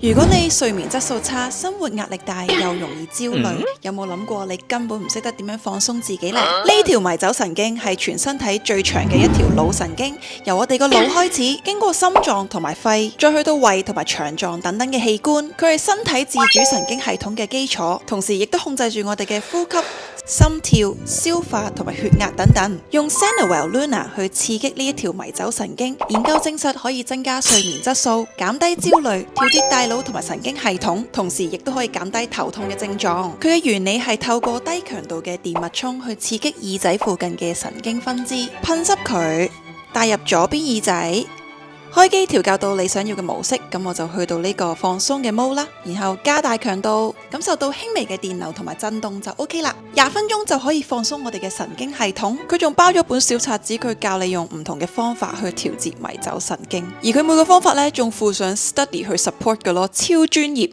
如果你睡眠質素差，生活壓力大，又容易焦慮，有冇諗過你根本唔識得點樣放鬆自己呢？呢條迷走神經係全身體最長嘅一條腦神經，由我哋個腦開始，經過心臟同埋肺，再去到胃同埋腸臟等等嘅器官，佢係身體自主神經系統嘅基礎，同時亦都控制住我哋嘅呼吸、心跳、消化同埋血壓等等。用 Cenevel Luna 去刺激呢一條迷走神經，研究證實可以增加睡眠質素、減低焦慮、調節大腦同埋神經系統，同時亦都可以減低頭痛嘅症狀。佢嘅原理係透過低強度嘅電脈衝去刺激耳仔附近嘅神經分支，噴濕佢，帶入左邊耳仔。開機調校到你想要嘅模式，咁我就去到呢個放鬆嘅 mode 啦，然後加大強度，感受到輕微嘅電流同埋震動就 OK 啦。20分鐘就可以放鬆我哋嘅神經系統。佢仲包咗本小冊子，佢教你用唔同嘅方法去調節迷走神經，而佢每個方法呢，仲附上 study 去 support 嘅咯，超專業。